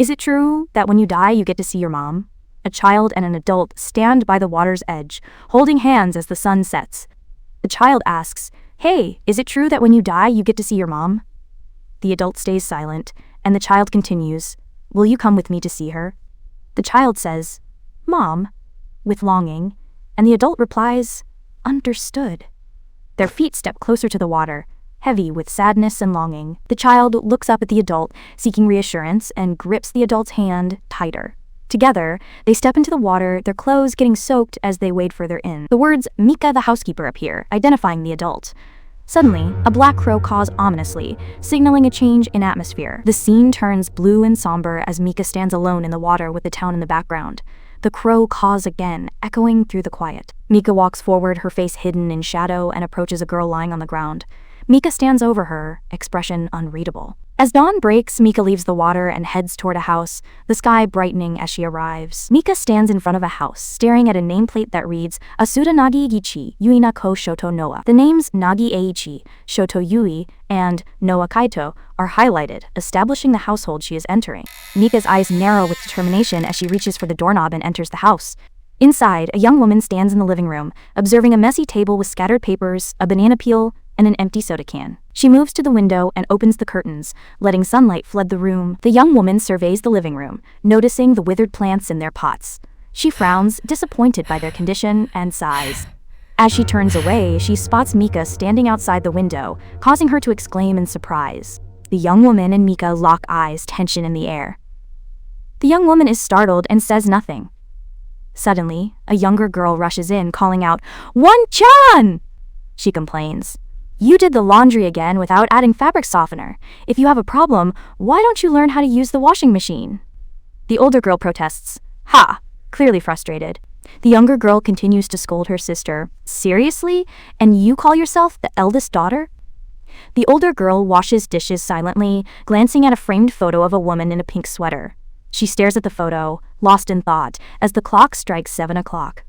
Is it true that when you die you get to see your mom? A child and an adult stand by the water's edge, holding hands as the sun sets. The child asks, "Hey, is it true that when you die you get to see your mom?" The adult stays silent, and the child continues, "Will you come with me to see her?" The child says, "Mom," with longing, and the adult replies, "Understood." Their feet step closer to the water, heavy with sadness and longing. The child looks up at the adult, seeking reassurance, and grips the adult's hand tighter. Together, they step into the water, their clothes getting soaked as they wade further in. The words "Mika the housekeeper" appear, identifying the adult. Suddenly, a black crow caws ominously, signaling a change in atmosphere. The scene turns blue and somber as Mika stands alone in the water with the town in the background. The crow caws again, echoing through the quiet. Mika walks forward, her face hidden in shadow, and approaches a girl lying on the ground. Mika stands over her, expression unreadable. As dawn breaks, Mika leaves the water and heads toward a house, the sky brightening as she arrives. Mika stands in front of a house, staring at a nameplate that reads, Asuda Nagi Ichi, Yui na ko Shoto Noa. The names Nagi Eiichi, Shoto Yui, and Noa Kaito are highlighted, establishing the household she is entering. Mika's eyes narrow with determination as she reaches for the doorknob and enters the house. Inside, a young woman stands in the living room, observing a messy table with scattered papers, a banana peel, and an empty soda can. She moves to the window and opens the curtains, letting sunlight flood the room. The young woman surveys the living room, noticing the withered plants in their pots. She frowns, disappointed by their condition, and sighs. As she turns away, she spots Mika standing outside the window, causing her to exclaim in surprise. The young woman and Mika lock eyes, tension in the air. The young woman is startled and says nothing. Suddenly, a younger girl rushes in, calling out, "One-chan!" She complains. "You did the laundry again without adding fabric softener. If you have a problem, why don't you learn how to use the washing machine?" The older girl protests. "Ha!" clearly frustrated. The younger girl continues to scold her sister. "Seriously? And you call yourself the eldest daughter?" The older girl washes dishes silently, glancing at a framed photo of a woman in a pink sweater. She stares at the photo, lost in thought, as the clock strikes 7 o'clock.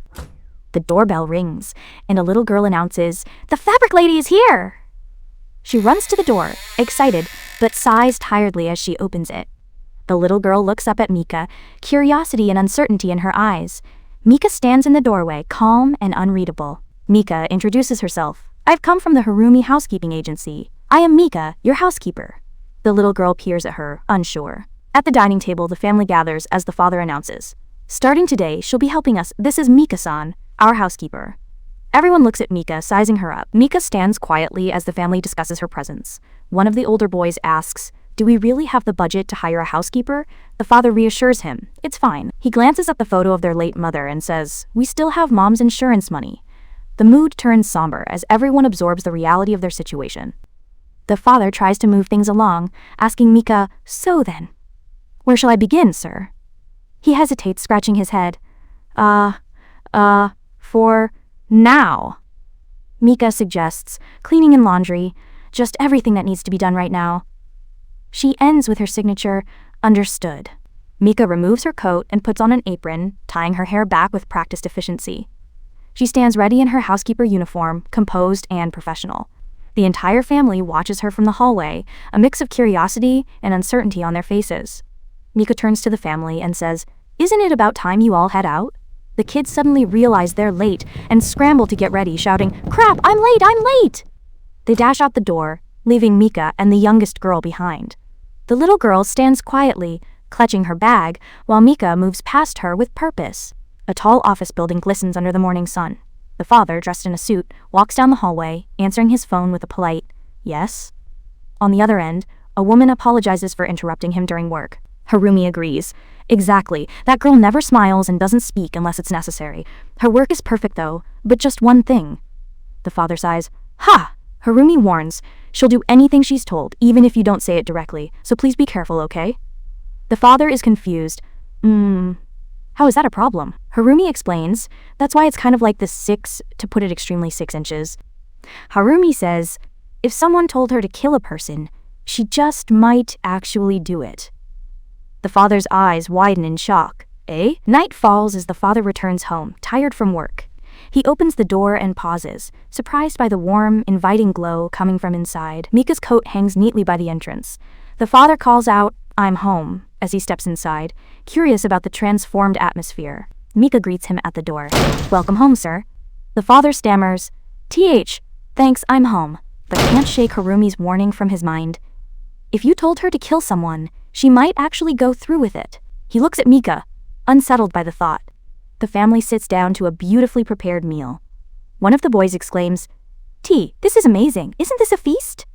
The doorbell rings, and a little girl announces, "The fabric lady is here!" She runs to the door, excited, but sighs tiredly as she opens it. The little girl looks up at Mika, curiosity and uncertainty in her eyes. Mika stands in the doorway, calm and unreadable. Mika introduces herself. "I've come from the Harumi housekeeping agency. I am Mika, your housekeeper." The little girl peers at her, unsure. At the dining table, the family gathers as the father announces, "Starting today, she'll be helping us. This is Mika-san, our housekeeper." Everyone looks at Mika, sizing her up. Mika stands quietly as the family discusses her presence. One of the older boys asks, "Do we really have the budget to hire a housekeeper?" The father reassures him, "It's fine." He glances at the photo of their late mother and says, "We still have mom's insurance money." The mood turns somber as everyone absorbs the reality of their situation. The father tries to move things along, asking Mika, "So then, where shall I begin, sir?" He hesitates, scratching his head. For now." Mika suggests, "Cleaning and laundry, just everything that needs to be done right now." She ends with her signature, "Understood." Mika removes her coat and puts on an apron, tying her hair back with practiced efficiency. She stands ready in her housekeeper uniform, composed and professional. The entire family watches her from the hallway, a mix of curiosity and uncertainty on their faces. Mika turns to the family and says, "Isn't it about time you all head out?" The kids suddenly realize they're late and scramble to get ready, shouting, "Crap, I'm late, I'm late!" They dash out the door, leaving Mika and the youngest girl behind. The little girl stands quietly, clutching her bag, while Mika moves past her with purpose. A tall office building glistens under the morning sun. The father, dressed in a suit, walks down the hallway, answering his phone with a polite, "Yes?" On the other end, a woman apologizes for interrupting him during work. Harumi agrees. "Exactly. That girl never smiles and doesn't speak unless it's necessary. Her work is perfect though, but just one thing." The father sighs. "Ha!" Harumi warns, "She'll do anything she's told, even if you don't say it directly, so please be careful, okay?" The father is confused. How is that a problem?" Harumi explains, "That's why it's kind of like this 6, to put it extremely 6 inches. Harumi says, if someone told her to kill a person, she just might actually do it." The father's eyes widen in shock. "Eh?" Night falls as the father returns home, tired from work. He opens the door and pauses, surprised by the warm, inviting glow coming from inside. Mika's coat hangs neatly by the entrance. The father calls out, "I'm home," as he steps inside, curious about the transformed atmosphere. Mika greets him at the door. "Welcome home, sir." The father stammers, Thanks, I'm home," but can't shake Harumi's warning from his mind. If you told her to kill someone, she might actually go through with it. He looks at Mika, unsettled by the thought. The family sits down to a beautifully prepared meal. One of the boys exclaims, This is amazing. Isn't this a feast?"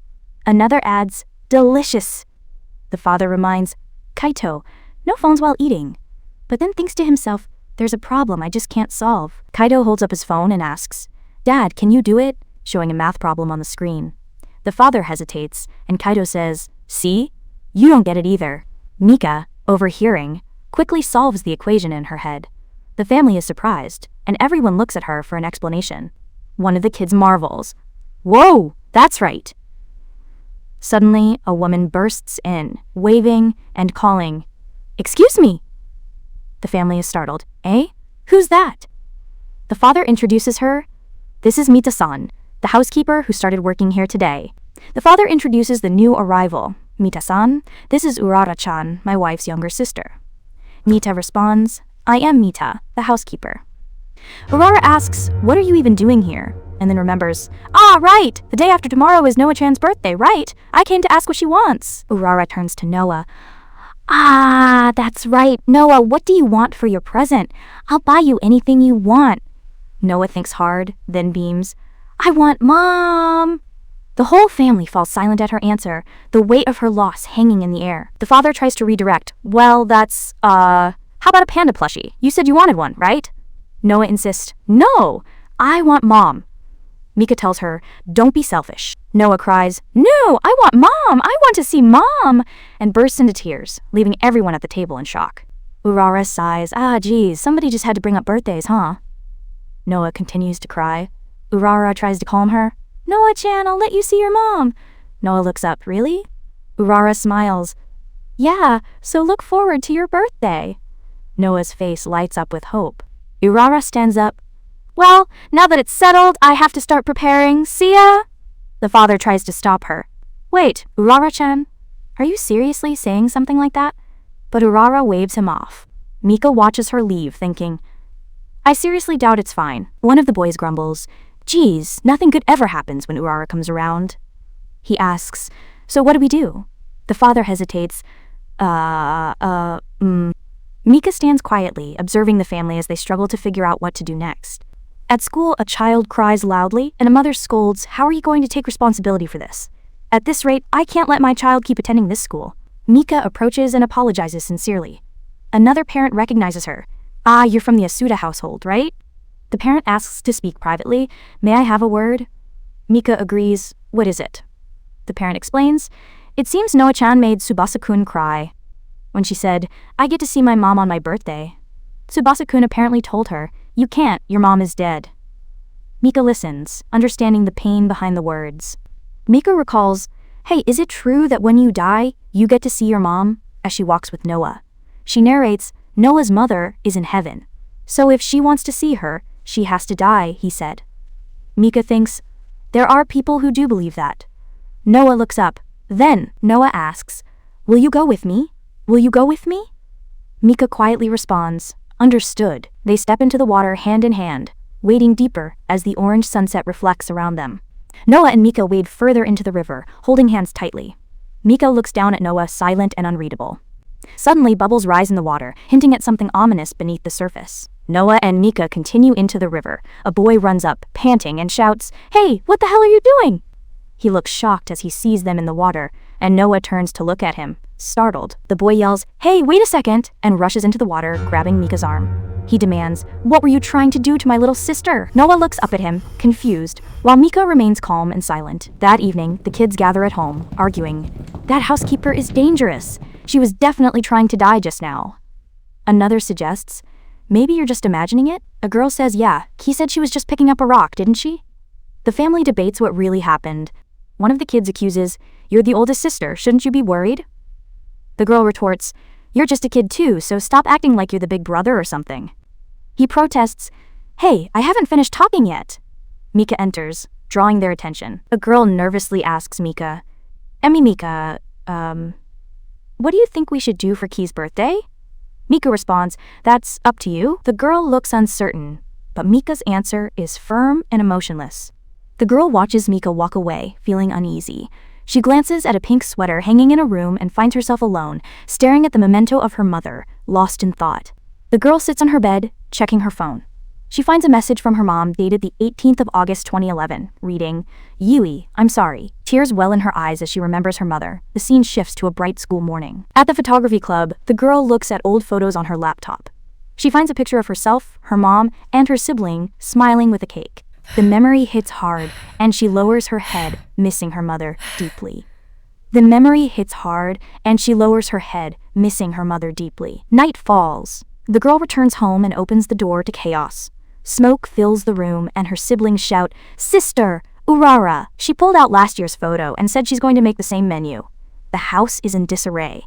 Another adds, "Delicious." The father reminds, Kaito, no phones while eating, but then thinks to himself, there's a problem I just can't solve. Kaito holds up his phone and asks, "Dad, can you do it?" showing a math problem on the screen. The father hesitates, and Kaito says, "See? You don't get it either." Mika, overhearing, quickly solves the equation in her head. The family is surprised, and everyone looks at her for an explanation. One of the kids marvels, "Whoa, that's right." Suddenly, a woman bursts in, waving and calling, "Excuse me!" The family is startled. "Eh? Who's that?" The father introduces her. "This is Mita-san, the housekeeper who started working here today." The father introduces the new arrival. "Mita-san, this is Urara-chan, my wife's younger sister." Mita responds, "I am Mita, the housekeeper." Urara asks, "What are you even doing here?" and then remembers, "Ah, right! The day after tomorrow is Noah-chan's birthday, right? I came to ask what she wants." Urara turns to Noah. "Ah, that's right. Noah, what do you want for your present? I'll buy you anything you want." Noah thinks hard, then beams, "I want Mom." The whole family falls silent at her answer, the weight of her loss hanging in the air. The father tries to redirect. "Well, that's, how about a panda plushie? You said you wanted one, right?" Noah insists, "No, I want Mom." Mika tells her, "Don't be selfish." Noah cries, "No, I want Mom! I want to see Mom!" and bursts into tears, leaving everyone at the table in shock. Urara sighs, Geez, somebody just had to bring up birthdays, huh?" Noah continues to cry. Urara tries to calm her. "Noah-chan, I'll let you see your mom." Noah looks up, "Really?" Urara smiles. "Yeah, so look forward to your birthday." Noah's face lights up with hope. Urara stands up. "Well, now that it's settled, I have to start preparing. See ya!" The father tries to stop her. "Wait, Urara-chan, are you seriously saying something like that?" But Urara waves him off. Mika watches her leave, thinking, "I seriously doubt it's fine." One of the boys grumbles, "Geez, nothing good ever happens when Urara comes around." He asks, "So what do we do?" The father hesitates. Mika stands quietly, observing the family as they struggle to figure out what to do next. At school, a child cries loudly, and a mother scolds, "How are you going to take responsibility for this? At this rate, I can't let my child keep attending this school." Mika approaches and apologizes sincerely. Another parent recognizes her. You're from the Asuda household, right?" The parent asks to speak privately. "May I have a word?" Mika agrees. "What is it?" The parent explains. "It seems Noah-chan made Tsubasa-kun cry when she said, 'I get to see my mom on my birthday.' Tsubasa-kun apparently told her, 'You can't, your mom is dead.'" Mika listens, understanding the pain behind the words. Mika recalls, "Hey, is it true that when you die, you get to see your mom?" as she walks with Noah. She narrates, "Noah's mother is in heaven. So if she wants to see her, she has to die," he said. Mika thinks, there are people who do believe that. Noah looks up. Then, Noah asks, "Will you go with me? Will you go with me?" Mika quietly responds, "Understood." They step into the water hand in hand, wading deeper as the orange sunset reflects around them. Noah and Mika wade further into the river, holding hands tightly. Mika looks down at Noah, silent and unreadable. Suddenly, bubbles rise in the water, hinting at something ominous beneath the surface. Noah and Mika continue into the river. A boy runs up, panting, and shouts, "Hey, what the hell are you doing?" He looks shocked as he sees them in the water, and Noah turns to look at him. Startled, the boy yells, "Hey, wait a second," and rushes into the water, grabbing Mika's arm. He demands, "What were you trying to do to my little sister?" Noah looks up at him, confused, while Mika remains calm and silent. That evening, the kids gather at home, arguing, "That housekeeper is dangerous. She was definitely trying to die just now." Another suggests, "Maybe you're just imagining it?" A girl says, "Yeah, he said she was just picking up a rock, didn't she?" The family debates what really happened. One of the kids accuses, "You're the oldest sister, shouldn't you be worried?" The girl retorts, "You're just a kid too, so stop acting like you're the big brother or something." He protests, "Hey, I haven't finished talking yet." Mika enters, drawing their attention. A girl nervously asks Mika, Mika, What do you think we should do for Key's birthday? Mika responds, that's up to you. The girl looks uncertain, but Mika's answer is firm and emotionless. The girl watches Mika walk away, feeling uneasy. She glances at a pink sweater hanging in a room and finds herself alone, staring at the memento of her mother, lost in thought. The girl sits on her bed, checking her phone. She finds a message from her mom dated the 18th of August 2011, reading, Yui, I'm sorry. Tears well in her eyes as she remembers her mother. The scene shifts to a bright school morning. At the photography club, the girl looks at old photos on her laptop. She finds a picture of herself, her mom, and her sibling, smiling with a cake. The memory hits hard, and she lowers her head, missing her mother deeply. Night falls. The girl returns home and opens the door to chaos. Smoke fills the room and her siblings shout, Sister! Urara! She pulled out last year's photo and said she's going to make the same menu. The house is in disarray.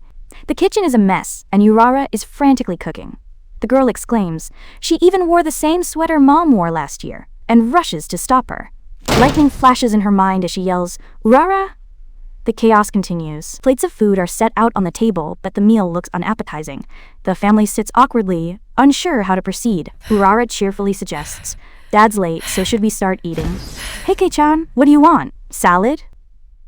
The kitchen is a mess and Urara is frantically cooking. The girl exclaims, she even wore the same sweater Mom wore last year, and rushes to stop her. Lightning flashes in her mind as she yells, Urara! The chaos continues. Plates of food are set out on the table, but the meal looks unappetizing. The family sits awkwardly, unsure how to proceed. Urara cheerfully suggests, Dad's late, so should we start eating? Hey Kei-chan, what do you want? Salad?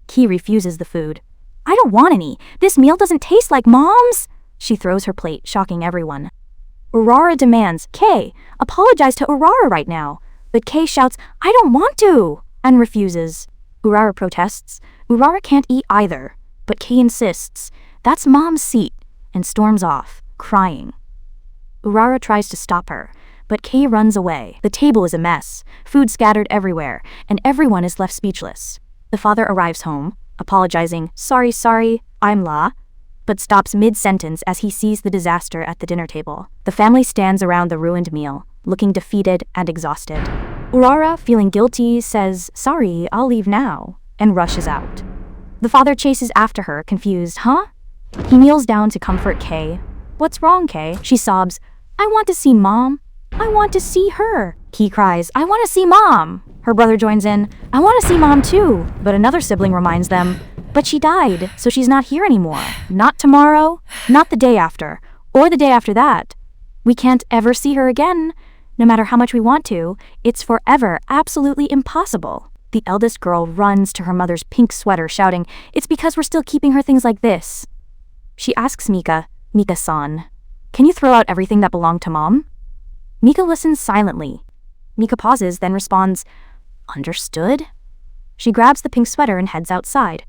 Kei refuses the food. I don't want any. This meal doesn't taste like Mom's. She throws her plate, shocking everyone. Urara demands, Kei, apologize to Urara right now. But Kei shouts, I don't want to, and refuses. Urara protests. Urara can't eat either, but Kei insists, that's Mom's seat, and storms off, crying. Urara tries to stop her, but Kei runs away. The table is a mess, food scattered everywhere, and everyone is left speechless. The father arrives home, apologizing, sorry, I'm La, but stops mid-sentence as he sees the disaster at the dinner table. The family stands around the ruined meal, looking defeated and exhausted. Urara, feeling guilty, says, sorry, I'll leave now, and rushes out. The father chases after her, confused, huh? He kneels down to comfort Kei. What's wrong, Kei? She sobs, I want to see Mom. I want to see her. Kei cries, I want to see Mom. Her brother joins in, I want to see Mom too. But another sibling reminds them, but she died, so she's not here anymore. Not tomorrow, not the day after, or the day after that. We can't ever see her again. No matter how much we want to, it's forever absolutely impossible. The eldest girl runs to her mother's pink sweater, shouting, it's because we're still keeping her things like this. She asks Mika-san, can you throw out everything that belonged to Mom? Mika listens silently. Mika pauses, then responds, understood? She grabs the pink sweater and heads outside.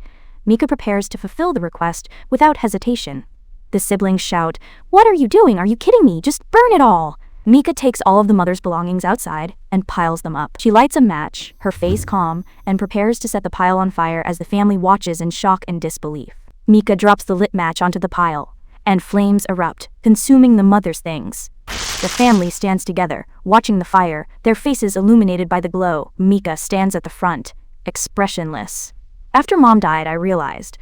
Mika prepares to fulfill the request without hesitation. The siblings shout, what are you doing? Are you kidding me? Just burn it all. Mika takes all of the mother's belongings outside and piles them up. She lights a match, her face calm, and prepares to set the pile on fire as the family watches in shock and disbelief. Mika drops the lit match onto the pile, and flames erupt, consuming the mother's things. The family stands together, watching the fire, their faces illuminated by the glow. Mika stands at the front, expressionless. After Mom died, I realized,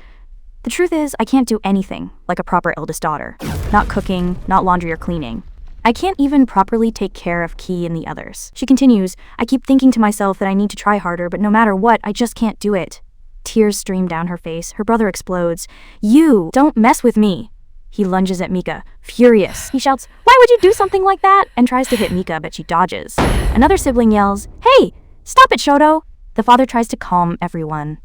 the truth is, I can't do anything like a proper eldest daughter. Not cooking, not laundry or cleaning. I can't even properly take care of Kei and the others. She continues, I keep thinking to myself that I need to try harder, but no matter what, I just can't do it. Tears stream down her face. Her brother explodes. You don't mess with me. He lunges at Mika, furious. He shouts, why would you do something like that? And tries to hit Mika, but she dodges. Another sibling yells, hey, stop it, Shoto. The father tries to calm everyone.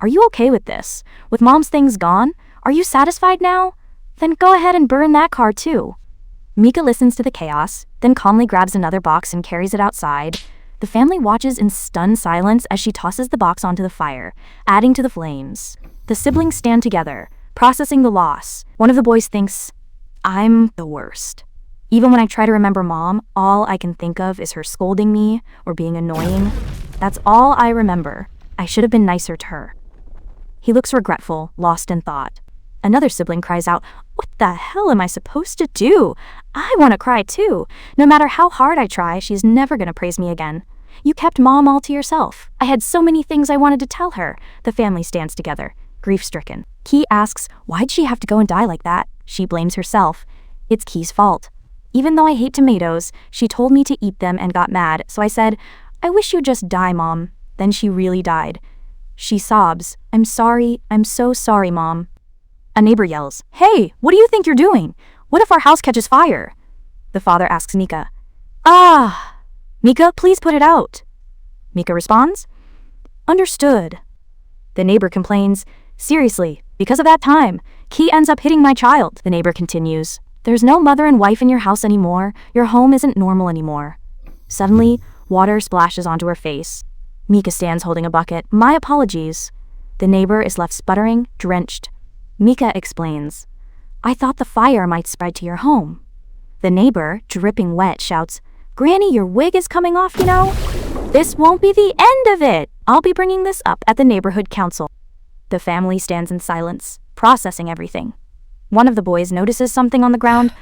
Are you okay with this? With Mom's things gone? Are you satisfied now? Then go ahead and burn that car too. Mika listens to the chaos, then calmly grabs another box and carries it outside. The family watches in stunned silence as she tosses the box onto the fire, adding to the flames. The siblings stand together, processing the loss. One of the boys thinks, I'm the worst. Even when I try to remember Mom, all I can think of is her scolding me or being annoying. That's all I remember. I should have been nicer to her. He looks regretful, lost in thought. Another sibling cries out, what the hell am I supposed to do? I want to cry too. No matter how hard I try, she's never going to praise me again. You kept Mom all to yourself. I had so many things I wanted to tell her. The family stands together, grief-stricken. Kei asks, why'd she have to go and die like that? She blames herself. It's Kei's fault. Even though I hate tomatoes, she told me to eat them and got mad, so I said, I wish you'd just die, Mom. Then she really died. She sobs, I'm sorry, I'm so sorry, Mom. A neighbor yells, "Hey, what do you think you're doing? What if our house catches fire?" The father asks Mika. "Ah, Mika, please put it out." Mika responds, "Understood." The neighbor complains, "Seriously, because of that time, Key ends up hitting my child." The neighbor continues, "There's no mother and wife in your house anymore. Your home isn't normal anymore." Suddenly, water splashes onto her face. Mika stands holding a bucket. "My apologies." The neighbor is left sputtering, drenched. Mika explains, "I thought the fire might spread to your home." The neighbor, dripping wet, shouts, "Granny, your wig is coming off, you know? This won't be the end of it. I'll be bringing this up at the neighborhood council." The family stands in silence, processing everything. One of the boys notices something on the ground.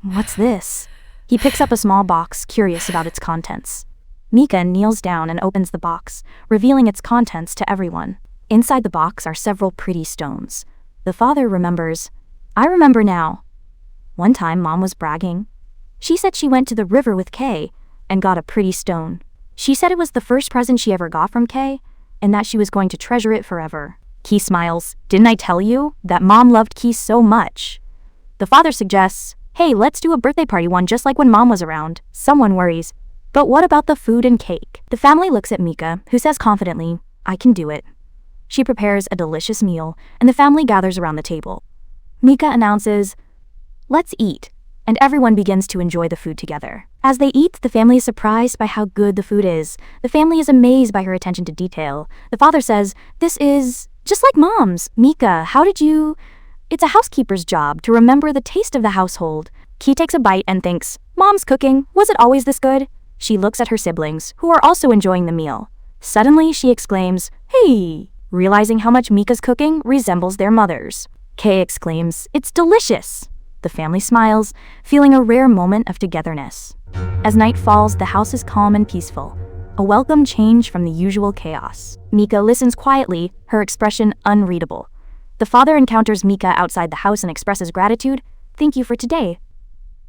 "What's this?" He picks up a small box, curious about its contents. Mika kneels down and opens the box, revealing its contents to everyone. Inside the box are several pretty stones. The father remembers, "I remember now. One time Mom was bragging. She said she went to the river with Kay and got a pretty stone. She said it was the first present she ever got from Kay and that she was going to treasure it forever." Key smiles, "Didn't I tell you that Mom loved Key so much?" The father suggests, "Hey, let's do a birthday party one just like when Mom was around." Someone worries, "But what about the food and cake?" The family looks at Mika, who says confidently, "I can do it." She prepares a delicious meal, and the family gathers around the table. Mika announces, "Let's eat," and everyone begins to enjoy the food together. As they eat, the family is surprised by how good the food is. The family is amazed by her attention to detail. The father says, "This is just like Mom's. Mika, how did you—" "It's a housekeeper's job to remember the taste of the household." Key takes a bite and thinks, "Mom's cooking, was it always this good?" She looks at her siblings, who are also enjoying the meal. Suddenly, she exclaims, "Hey!" realizing how much Mika's cooking resembles their mother's. Kay exclaims, "It's delicious!" The family smiles, feeling a rare moment of togetherness. As night falls, the house is calm and peaceful, a welcome change from the usual chaos. Mika listens quietly, her expression unreadable. The father encounters Mika outside the house and expresses gratitude. "Thank you for today.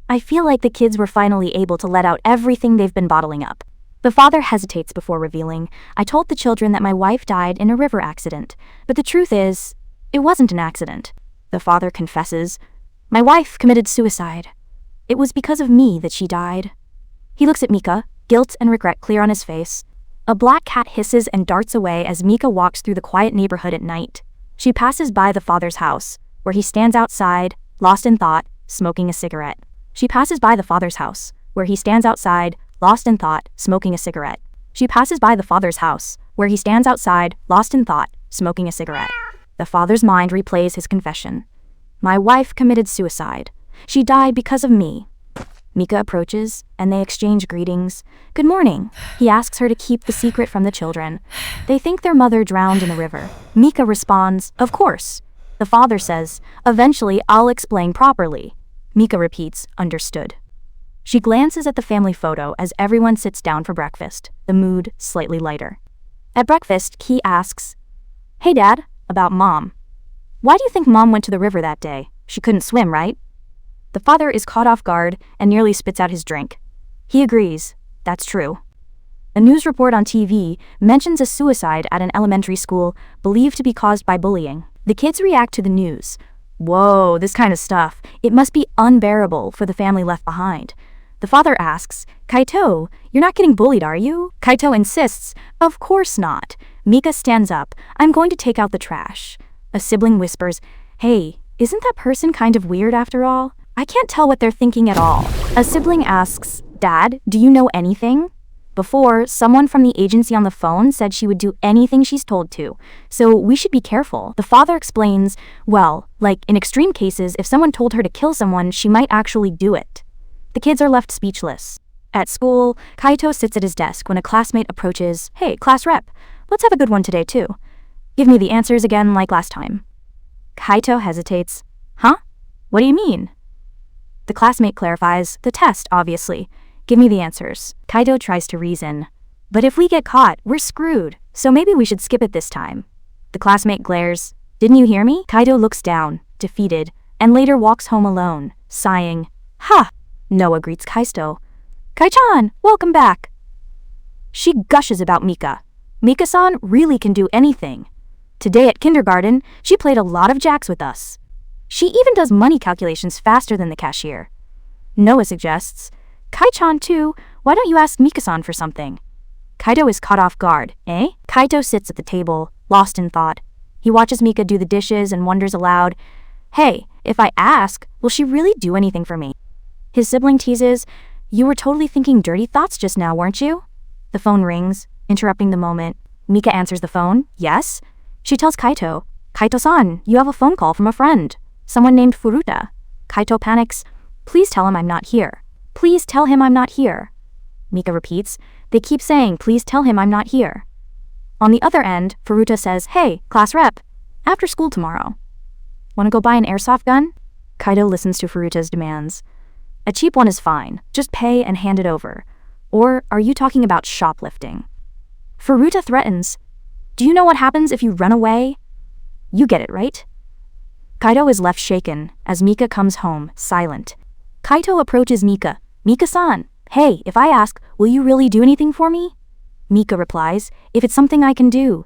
I feel like the kids were finally able to let out everything they've been bottling up." The father hesitates before revealing, "I told the children that my wife died in a river accident, but the truth is, it wasn't an accident." The father confesses, "My wife committed suicide. It was because of me that she died." He looks at Mika, guilt and regret clear on his face. A black cat hisses and darts away as Mika walks through the quiet neighborhood at night. She passes by the father's house, where he stands outside, lost in thought, smoking a cigarette. She passes by the father's house, where he stands outside, lost in thought, smoking a cigarette. She passes by the father's house, where he stands outside, lost in thought, smoking a cigarette. The father's mind replays his confession. "My wife committed suicide. She died because of me." Mika approaches, and they exchange greetings. "Good morning." He asks her to keep the secret from the children. They think their mother drowned in the river. Mika responds, "Of course." The father says, "Eventually I'll explain properly." Mika repeats, "Understood." She glances at the family photo as everyone sits down for breakfast, the mood slightly lighter. At breakfast, Key asks, "Hey Dad, about Mom. Why do you think Mom went to the river that day? She couldn't swim, right?" The father is caught off guard and nearly spits out his drink. He agrees, "That's true." A news report on TV mentions a suicide at an elementary school believed to be caused by bullying. The kids react to the news. "Whoa, this kind of stuff. It must be unbearable for the family left behind." The father asks, "Kaito, you're not getting bullied, are you?" Kaito insists, "Of course not." Mika stands up, "I'm going to take out the trash." A sibling whispers, "Hey, isn't that person kind of weird after all? I can't tell what they're thinking at all." A sibling asks, "Dad, do you know anything?" Before, someone from the agency on the phone said she would do anything she's told to, so we should be careful. The father explains, "Well, like in extreme cases, if someone told her to kill someone, she might actually do it." The kids are left speechless. At school, Kaito sits at his desk when a classmate approaches, "Hey, class rep, let's have a good one today too. Give me the answers again like last time." Kaito hesitates. "Huh? What do you mean?" The classmate clarifies, "The test, obviously. Give me the answers." Kaito tries to reason. "But if we get caught, we're screwed, so maybe we should skip it this time." The classmate glares, "Didn't you hear me?" Kaito looks down, defeated, and later walks home alone, sighing. "Ha!" Noah greets Kaito. "Kai-chan, welcome back." She gushes about Mika. "Mika-san really can do anything. Today at kindergarten, she played a lot of jacks with us." She even does money calculations faster than the cashier. Noah suggests, Kai-chan too, why don't you ask Mika-san for something? Kaito is caught off guard, eh? Kaito sits at the table, lost in thought. He watches Mika do the dishes and wonders aloud, hey, if I ask, will she really do anything for me? His sibling teases, you were totally thinking dirty thoughts just now, weren't you? The phone rings, interrupting the moment. Mika answers the phone, yes. She tells Kaito, Kaito-san, you have a phone call from a friend. Someone named Furuta. Kaito panics, please tell him I'm not here. Please tell him I'm not here. Mika repeats, they keep saying, please tell him I'm not here. On the other end, Furuta says, hey, class rep, after school tomorrow. Want to go buy an airsoft gun? Kaito listens to Furuta's demands. A cheap one is fine, just pay and hand it over. Or are you talking about shoplifting? Furuta threatens, do you know what happens if you run away? You get it, right? Kaito is left shaken as Mika comes home, silent. Kaito approaches Mika. Mika-san, hey, if I ask, will you really do anything for me? Mika replies, if it's something I can do.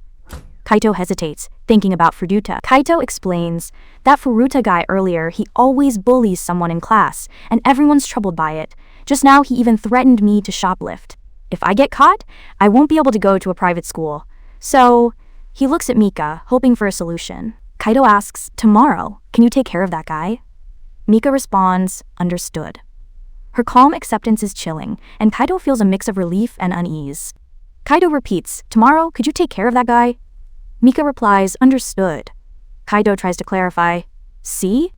Kaito hesitates, thinking about Furuta. Kaito explains, that Furuta guy earlier, he always bullies someone in class, and everyone's troubled by it. Just now he even threatened me to shoplift. If I get caught, I won't be able to go to a private school. So, he looks at Mika, hoping for a solution. Kaito asks, tomorrow, can you take care of that guy? Mika responds, understood. Her calm acceptance is chilling, and Kaito feels a mix of relief and unease. Kaito repeats, tomorrow, could you take care of that guy? Mika replies, understood. Kaito tries to clarify, see?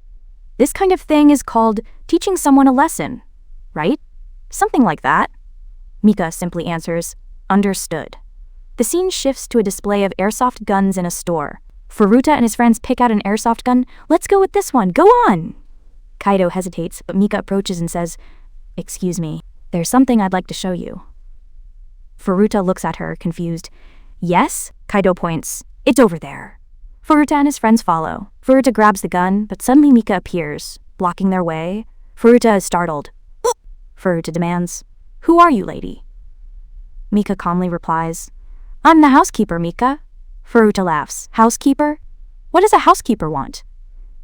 This kind of thing is called teaching someone a lesson, right? Something like that. Mika simply answers, understood. The scene shifts to a display of airsoft guns in a store. Furuta and his friends pick out an airsoft gun. Let's go with this one, go on! Kaito hesitates, but Mika approaches and says, excuse me, there's something I'd like to show you. Furuta looks at her, confused. Yes? Kaito points. It's over there. Furuta and his friends follow. Furuta grabs the gun, but suddenly Mika appears, blocking their way. Furuta is startled. Furuta demands, who are you, lady? Mika calmly replies, I'm the housekeeper, Mika. Furuta laughs. Housekeeper? What does a housekeeper want?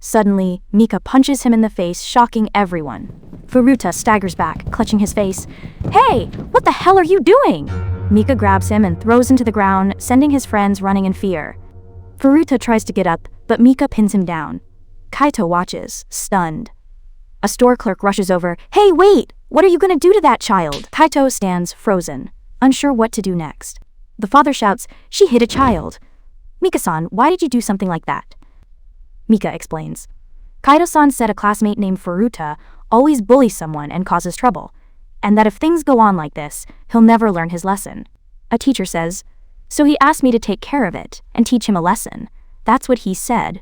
Suddenly, Mika punches him in the face, shocking everyone. Furuta staggers back, clutching his face. Hey, what the hell are you doing? Mika grabs him and throws him to the ground, sending his friends running in fear. Furuta tries to get up, but Mika pins him down. Kaito watches, stunned. A store clerk rushes over. Hey, wait! What are you gonna do to that child? Kaito stands frozen, unsure what to do next. The father shouts, she hit a child. Mika-san, why did you do something like that? Mika explains. Kaito-san said a classmate named Furuta always bullies someone and causes trouble, and that if things go on like this, he'll never learn his lesson. A teacher says, so he asked me to take care of it and teach him a lesson. That's what he said.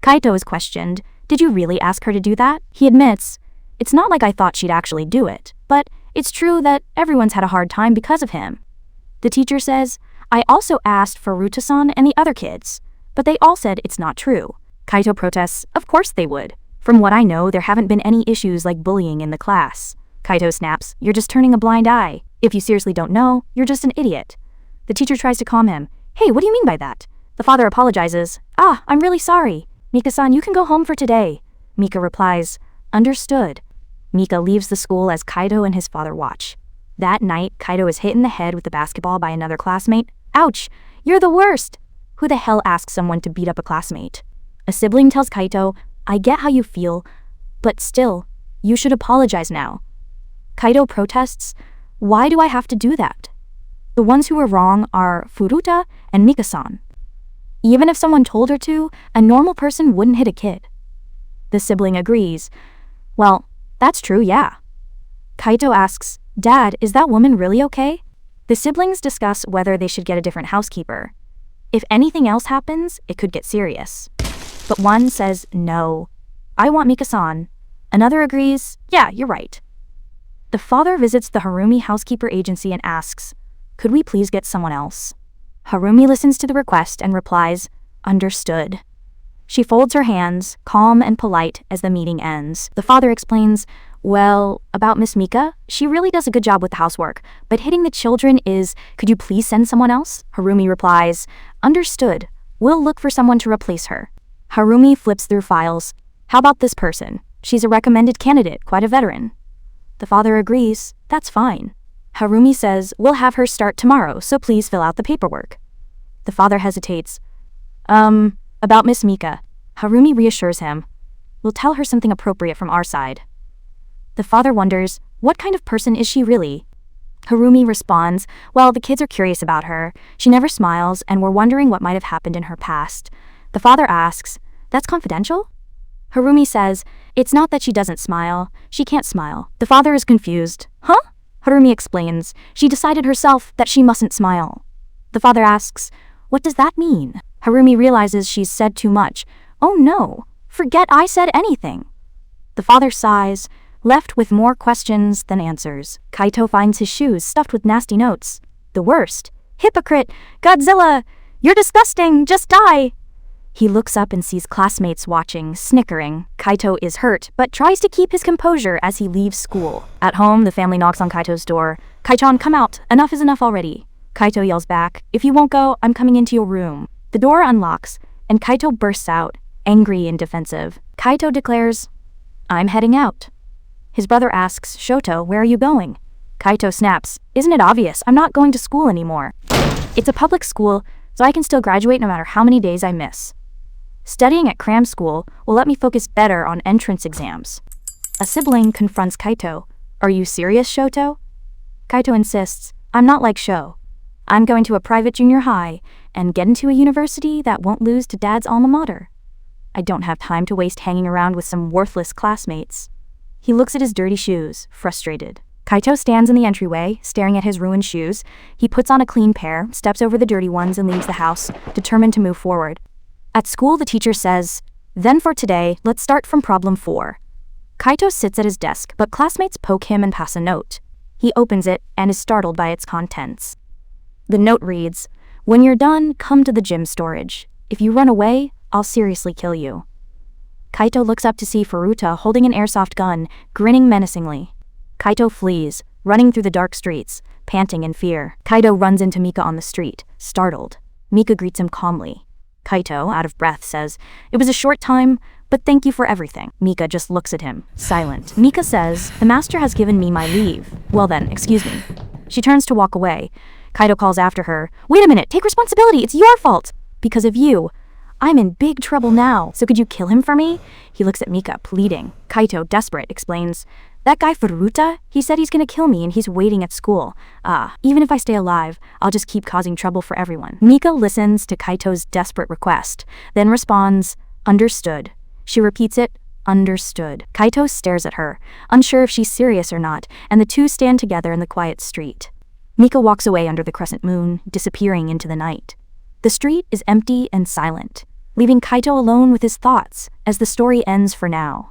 Kaito is questioned, did you really ask her to do that? He admits, it's not like I thought she'd actually do it, but it's true that everyone's had a hard time because of him. The teacher says, I also asked Furuta-san and the other kids, but they all said it's not true. Kaito protests, of course they would. From what I know, there haven't been any issues like bullying in the class. Kaito snaps, you're just turning a blind eye. If you seriously don't know, you're just an idiot. The teacher tries to calm him. Hey, what do you mean by that? The father apologizes. I'm really sorry. Mika-san, you can go home for today. Mika replies, understood. Mika leaves the school as Kaito and his father watch. That night, Kaito is hit in the head with a basketball by another classmate. Ouch! You're the worst! Who the hell asks someone to beat up a classmate? A sibling tells Kaito, I get how you feel, but still, you should apologize now. Kaito protests, why do I have to do that? The ones who are wrong are Furuta and Mika-san. Even if someone told her to, a normal person wouldn't hit a kid. The sibling agrees. Well, that's true, yeah. Kaito asks, Dad, is that woman really okay? The siblings discuss whether they should get a different housekeeper. If anything else happens, it could get serious. But one says, no, I want Mika-san. Another agrees, yeah, you're right. The father visits the Harumi housekeeper agency and asks, could we please get someone else? Harumi listens to the request and replies, understood. She folds her hands, calm and polite, as the meeting ends. The father explains, well, about Miss Mika, she really does a good job with the housework, but hitting the children is, could you please send someone else? Harumi replies, understood. We'll look for someone to replace her. Harumi flips through files. How about this person? She's a recommended candidate, quite a veteran. The father agrees. That's fine. Harumi says, we'll have her start tomorrow, so please fill out the paperwork. The father hesitates. About Miss Mika. Harumi reassures him. We'll tell her something appropriate from our side. The father wonders, what kind of person is she really? Harumi responds, well, the kids are curious about her. She never smiles, and we're wondering what might have happened in her past. The father asks, that's confidential? Harumi says, it's not that she doesn't smile. She can't smile. The father is confused. Huh? Harumi explains, she decided herself that she mustn't smile. The father asks, what does that mean? Harumi realizes she's said too much. Oh no, forget I said anything. The father sighs, left with more questions than answers. Kaito finds his shoes stuffed with nasty notes. The worst. Hypocrite! Godzilla! You're disgusting! Just die! He looks up and sees classmates watching, snickering. Kaito is hurt, but tries to keep his composure as he leaves school. At home, the family knocks on Kaito's door. Kaichan, come out! Enough is enough already. Kaito yells back, if you won't go, I'm coming into your room. The door unlocks, and Kaito bursts out, angry and defensive. Kaito declares, I'm heading out. His brother asks, Shoto, where are you going? Kaito snaps, isn't it obvious? I'm not going to school anymore. It's a public school, so I can still graduate no matter how many days I miss. Studying at cram school will let me focus better on entrance exams. A sibling confronts Kaito. Are you serious, Shoto? Kaito insists, I'm not like Sho. I'm going to a private junior high and get into a university that won't lose to Dad's alma mater. I don't have time to waste hanging around with some worthless classmates. He looks at his dirty shoes, frustrated. Kaito stands in the entryway, staring at his ruined shoes. He puts on a clean pair, steps over the dirty ones, and leaves the house, determined to move forward. At school, the teacher says, then for today, let's start from problem 4. Kaito sits at his desk, but classmates poke him and pass a note. He opens it and is startled by its contents. The note reads, when you're done, come to the gym storage. If you run away, I'll seriously kill you. Kaito looks up to see Furuta holding an airsoft gun, grinning menacingly. Kaito flees, running through the dark streets, panting in fear. Kaito runs into Mika on the street, startled. Mika greets him calmly. Kaito, out of breath, says, it was a short time, but thank you for everything. Mika just looks at him, silent. Mika says, the master has given me my leave. Well then, excuse me. She turns to walk away. Kaito calls after her, wait a minute, take responsibility, it's your fault. Because of you, I'm in big trouble now, so could you kill him for me? He looks at Mika, pleading. Kaito, desperate, explains, that guy Furuta, he said he's gonna kill me and he's waiting at school. Even if I stay alive, I'll just keep causing trouble for everyone. Mika listens to Kaito's desperate request, then responds, understood. She repeats it, understood. Kaito stares at her, unsure if she's serious or not, and the two stand together in the quiet street. Mika walks away under the crescent moon, disappearing into the night. The street is empty and silent, leaving Kaito alone with his thoughts as the story ends for now.